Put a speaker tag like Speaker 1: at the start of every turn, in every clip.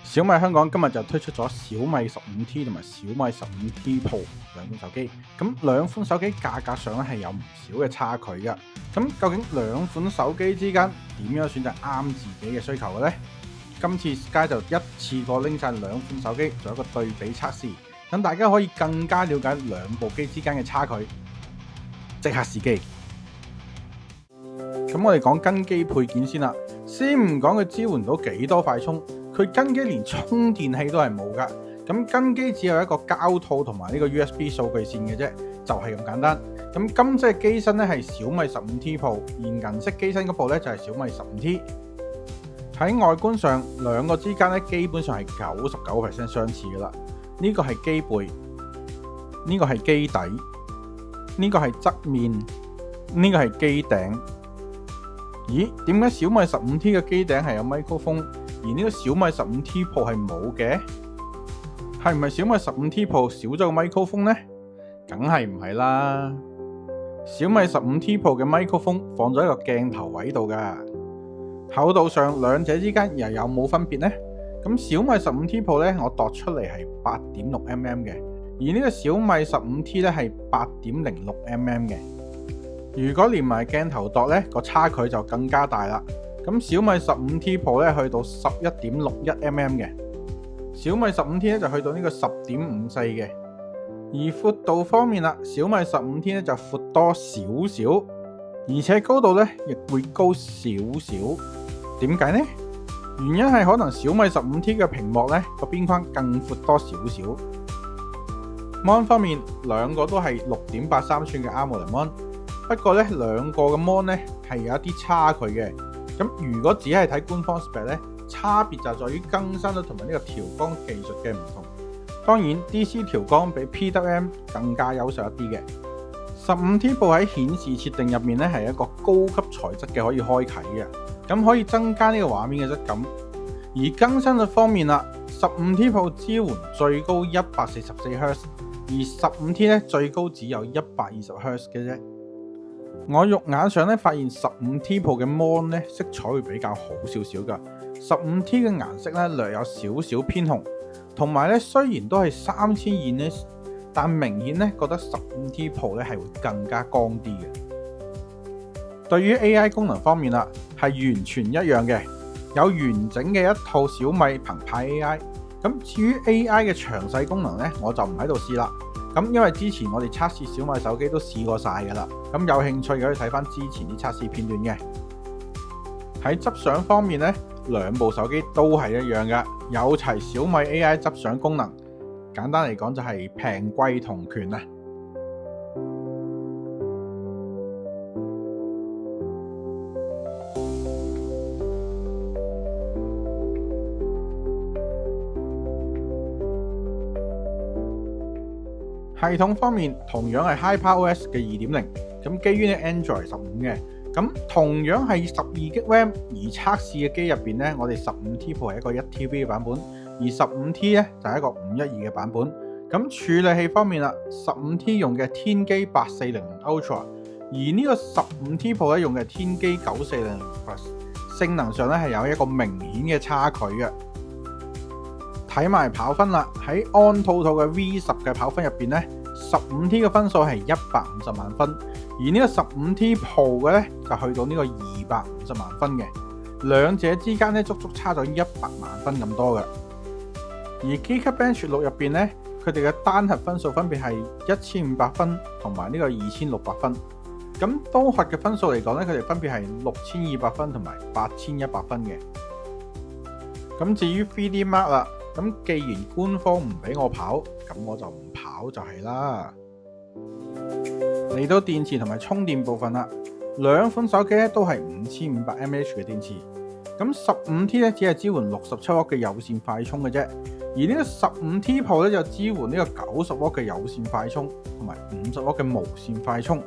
Speaker 1: 小米香港今日就推出咗小米 15T 同埋小米 15T Pro 兩款手機，咁兩款手機價格上咧係有唔少嘅差距嘅。咁究竟兩款手機之間點樣選擇啱自己嘅需求嘅呢？今次 Sky 就一次過拎晒兩款手機做一個對比測試，等大家可以更加了解兩部機之間嘅差距。即刻試機。咁我哋講跟機配件先啦，先唔講佢支援到幾多快充。佢跟機連充電器都係冇噶，咁跟機只有一個膠套同埋呢個 USB 數據線嘅啫，就係咁簡單。咁今次嘅機身咧係小米 15T Pro， 而銀色機身嗰部咧就係小米 15T。喺外觀上，兩個之間咧基本上係99% 相似噶啦。呢個係機背，呢個係機底，呢個係側面，呢個係機頂。咦？點解小米 15T 嘅機頂係有microphone？而呢個小米 15T Pro 係冇嘅，係唔係小米 15T Pro 少咗個 microphone 呢？梗係唔係啦。小米 15T Pro 嘅 microphone 放咗喺個鏡頭位度噶，厚度上兩者之間又有冇分別呢？咁小米 15T Pro 咧，我度出嚟係8.6mm 嘅，而呢個小米 15T 咧係8.06mm 嘅。如果連埋鏡頭度咧，個差距就更加大啦。咁小米 15T Pro 咧去到 11.61mm 嘅，小米 15T 咧就去到呢個 10.54 嘅。而闊度方面啦，小米 15T 咧就闊多少少，而且高度咧亦會高少少。點解呢？原因係可能小米 15T 嘅屏幕咧個邊框更闊多少少。Mon 方面，兩個都係6.83寸嘅 AMOLED Mon， 不過咧兩個嘅 Mon 咧係有一啲差距嘅。咁如果只係睇官方 spec 咧，差別就在於更新率同埋呢個調光技術嘅唔同。當然 DC 調光比 PWM 更加優秀一啲嘅。15T Pro 喺顯示設定入面咧係一個高級材質嘅可以開啟嘅，咁可以增加呢個畫面嘅質感。而更新率方面啦，15T Pro 支援最高144Hz， 而 15T 咧最高只有120Hz 嘅啫。我肉眼上咧發現 15T Pro 嘅 Mon 咧色彩會比較好少少噶。15T 嘅顏色咧略有少少偏紅，同埋咧雖然都係3000 nits， 但明顯咧覺得 15T Pro 咧係會更加光啲嘅。對於 AI 功能方面啦，係完全一樣嘅，有完整嘅一套小米澎湃 AI。咁至於 AI 嘅詳細功能咧，我就唔喺度試啦。咁因為之前我哋測試小米手機都試過晒噶啦，咁有興趣可以睇翻之前啲測試片段嘅。喺執相方面呢，兩部手機都係一樣噶，有齊小米 AI 執相功能。簡單嚟講就係平貴同權啊！系統方面同樣係 HyperOS 嘅 2.0， 咁基於呢 Android 15嘅，咁同樣係12GB RAM， 而測試嘅機入邊呢，我哋 15T Pro 係一個 1TB 嘅版本，而 15T 咧就係一個512嘅版本。咁處理器方面啦，15T 用嘅天璣840 Ultra， 而呢個 15T Pro 咧用嘅天璣940 Plus， 性能上咧係有一個明顯嘅差距嘅。睇埋跑分啦，喺 AnTuTu 嘅 V10 嘅跑分入邊咧，15T 嘅分數係150萬分，而呢個 15T Pro 嘅咧就去到呢個250萬分嘅，兩者之間咧足足差咗100萬分咁多嘅。而 Geekbench 6入邊咧，佢哋嘅單核分數分別係1500分同埋呢個2600分，咁多核嘅分數嚟講咧，佢哋分別係6200分同埋8100分嘅。咁至於 3D Mark 啦。咁既然官方唔俾我跑，咁我就唔跑就係啦。嚟到電池同埋充電部分啦，兩款手機咧都係5500mAh 嘅電池。咁 15T 咧只係支援67W 嘅有線快充嘅啫，而呢個 15T Pro 咧就支援呢個90W 嘅有線快充同埋50W 嘅無線快充。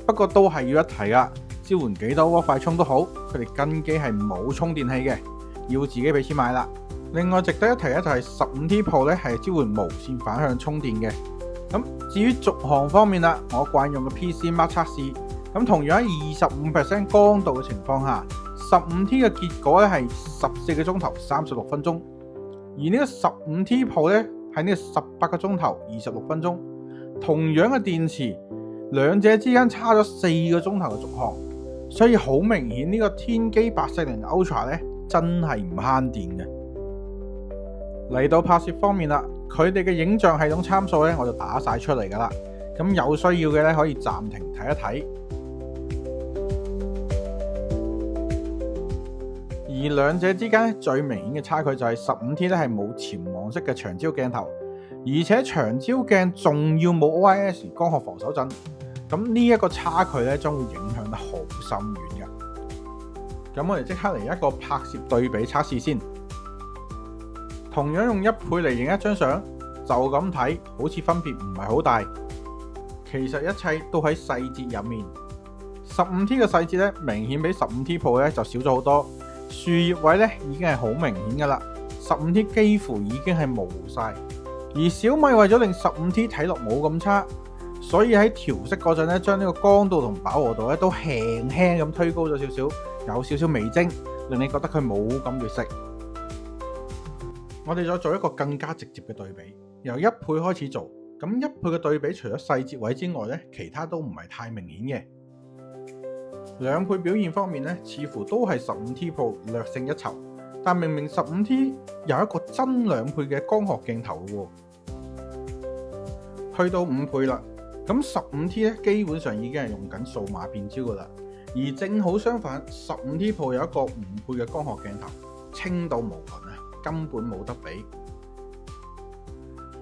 Speaker 1: 不過都係要一提啊，支援幾多W快充都好，佢哋跟機係冇充電器嘅，要自己俾錢買啦。另外值得一提咧，就係 15T Pro 咧係支援無線反向充電嘅。咁至於續航方面啦，我慣用嘅 PC Mark 測試，咁同樣喺25% 光度嘅情況下 15T 嘅結果咧係14個鐘頭36分鐘，而呢個 15T Pro 咧係呢個18個鐘頭26分鐘。同樣嘅電池，兩者之間差咗4個鐘頭嘅續航，所以好明顯呢個天璣840 Ultra 咧真係唔慳電嘅。嚟到拍攝方面啦，佢哋嘅影像系統參數咧我就打晒出嚟噶啦，咁有需要嘅咧可以暫停睇一睇。而兩者之間最明顯嘅差距就係 15T 咧係冇潛望式嘅長焦鏡頭，而且長焦鏡仲要冇 OIS 光學防手震，咁呢一個差距咧將會影響得好深遠嘅。咁我哋即刻嚟一個拍攝對比測試先。同樣用1倍嚟影一張相，就咁睇好似分別唔係好大，其實一切都喺細節入面。15T 嘅細節咧明顯比 15T Pro 咧就少咗好多，樹葉位咧已經係好明顯噶啦，15T 幾乎已經係模糊晒。而小米為咗令 15T 睇落冇咁差，所以喺調色嗰陣咧，將呢個光度同飽和度咧都輕輕咁推高咗少少，有少少微晶，令你覺得佢冇咁劣色。我哋再做一個更加直接嘅對比，由1倍開始做。咁1倍嘅對比，除咗細節位之外咧，其他都唔係太明顯嘅。2倍表現方面咧，似乎都係 15T Pro 略勝一籌。但明明 15T 有一個真2倍嘅光學鏡頭喎，去到5倍啦，咁 15T 咧基本上已經係用緊數碼變焦噶啦，而正好相反 15T Pro 有一個5倍嘅光學鏡頭，清到無倫啊，根本冇得比。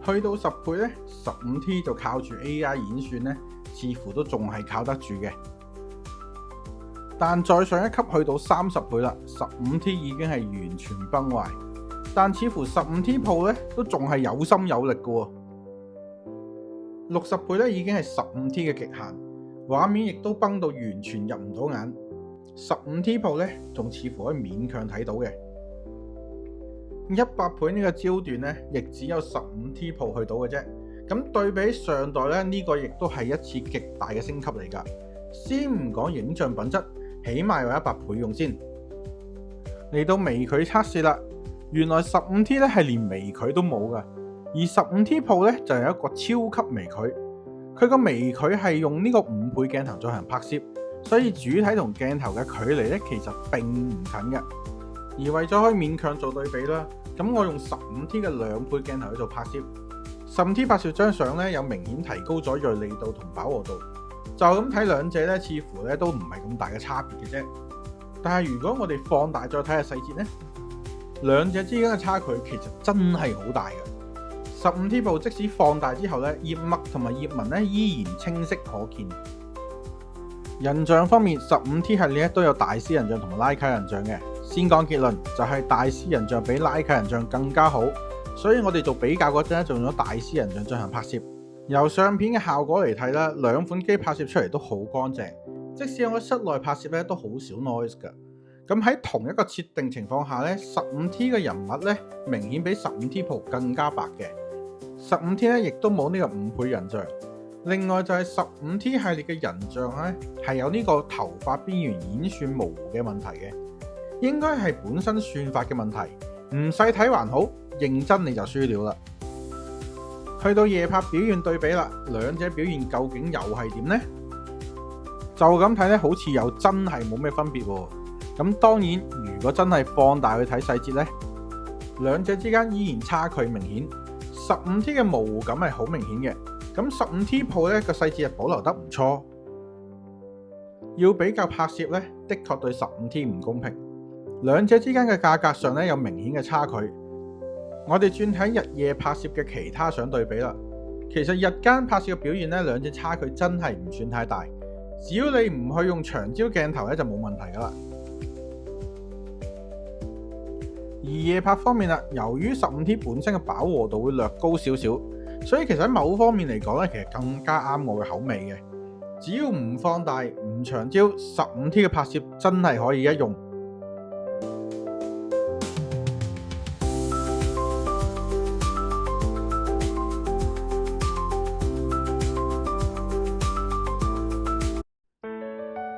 Speaker 1: 去到10倍咧 ，15T 就靠住 AI 演算咧，似乎都仲係靠得住嘅。但再上一級去到30倍啦 ，15T 已經係完全崩壞。但似乎 15T Pro 咧都仲係有心有力嘅喎。60倍咧已經係 15T 嘅極限，畫面亦都崩到完全入唔到眼。15T Pro 咧仲似乎可以勉強睇到嘅。100倍呢個焦段咧，亦只有 15T Pro 去到嘅啫。咁對比上代咧，呢個亦都係一次極大嘅升級嚟㗎。先唔講影像品質，起碼有100倍用先。嚟到微距測試啦，原來 15T 咧係連微距都冇㗎，而 15T Pro 咧就有一個超級微距。佢個微距係用呢個5倍鏡頭進行拍攝，所以主體同鏡頭嘅距離咧其實並唔近嘅。而為咗可以勉強做對比啦，咁我用 15T 嘅2倍鏡頭去做拍攝。15T 拍攝張相咧有明顯提高咗銳利度同飽和度，就咁睇兩者咧，似乎咧都唔係咁大嘅差別嘅啫。但係如果我哋放大再睇下細節咧，兩者之間嘅差距其實真係好大嘅。15T Pro 即使放大之後咧，葉脈同埋葉紋咧依然清晰可見。人像方面 ，15T 系列咧都有大師人像同埋徠卡人像嘅。先講結論，就係大師人像比徠卡人像更加好，所以我哋做比較嗰陣咧，就用咗大師人像進行拍攝。由相片嘅效果嚟睇啦，兩款機拍攝出嚟都好乾淨，即使我喺室內拍攝咧都好少 noise 㗎。咁喺同一個設定情況下咧，15T 嘅人物咧明顯比 15T Pro 更加白嘅。15T 咧亦都冇呢個5倍人像。另外就係 15T 系列嘅人像咧係有呢個頭髮邊緣演算模糊嘅問題嘅，應該係本身算法嘅問題，唔細睇還好，認真你就輸了啦。去到夜拍表現對比啦，兩者表現究竟又係點呢？就咁睇咧，好似又真係冇咩分別喎。咁當然，如果真係放大去睇細節咧，兩者之間依然差距明顯。15T 嘅模糊感係好明顯嘅，咁 15T Pro 咧個細節係保留得唔錯。要比較拍攝咧，的確對 15T 唔公平。兩者之間嘅價格上咧有明顯嘅差距。我哋轉睇日夜拍攝嘅其他相對比啦，其實日間拍攝嘅表現咧，兩者差距真係唔算太大。只要你唔去用長焦鏡頭咧，就冇問題噶啦。而夜拍方面啦，由於 15T 本身嘅飽和度會略高少少，所以其實喺某方面嚟講咧，其實更加啱我嘅口味嘅。只要唔放大、唔長焦，15T 嘅拍攝真係可以一用。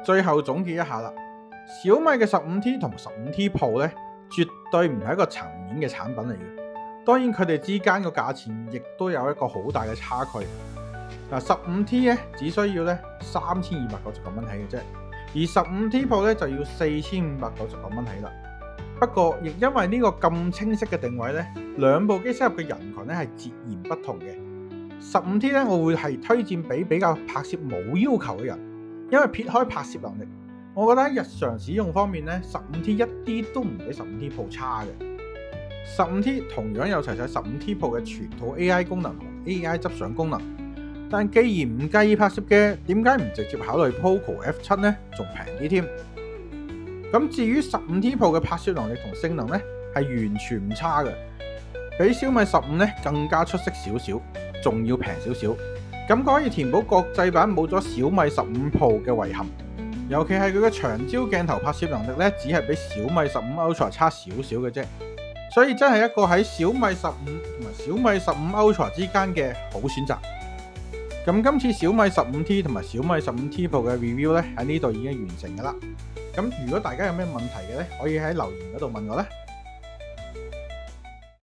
Speaker 1: 最後總結一下啦小米嘅 15T 同 15T Pro 咧，絕對唔係一個層面嘅產品嚟嘅。當然佢哋之間個價錢亦都有一個好大嘅差距。嗱，15T 咧只需要咧3299蚊起嘅啫，而 15T Pro 咧就要4599蚊起啦。不過亦因為呢個咁清晰嘅定位咧，兩部機適合嘅人群咧係截然不同嘅。15T 咧我會係推薦俾比較拍攝冇要求嘅人，因為撇開拍攝能力，我覺得喺日常使用方面咧，15T 一啲都唔比 15T Pro 差嘅。15T 同樣有齊晒 15T Pro 嘅全套 AI 功能同 AI 執相功能。但既然唔介意拍攝嘅，點解唔直接考慮 Poco F7 呢？仲平啲添。咁至於 15T Pro 嘅拍攝能力同性能呢，係完全唔差嘅，比小米15呢更加出色少少，仲要平少少。咁可以填補國際版冇咗小米15 Pro 嘅遺憾。尤其係佢嘅長焦鏡頭拍攝能力呢，只係比小米15 Ultra 差少少嘅啫。所以真係一個喺小米15同埋小米15 Ultra 之間嘅好選擇。咁今次小米 15T 同埋小米 15T Pro 嘅 review 咧喺呢度已經完成㗎啦。咁如果大家有咩問題嘅咧，可以喺留言嗰度問我咧。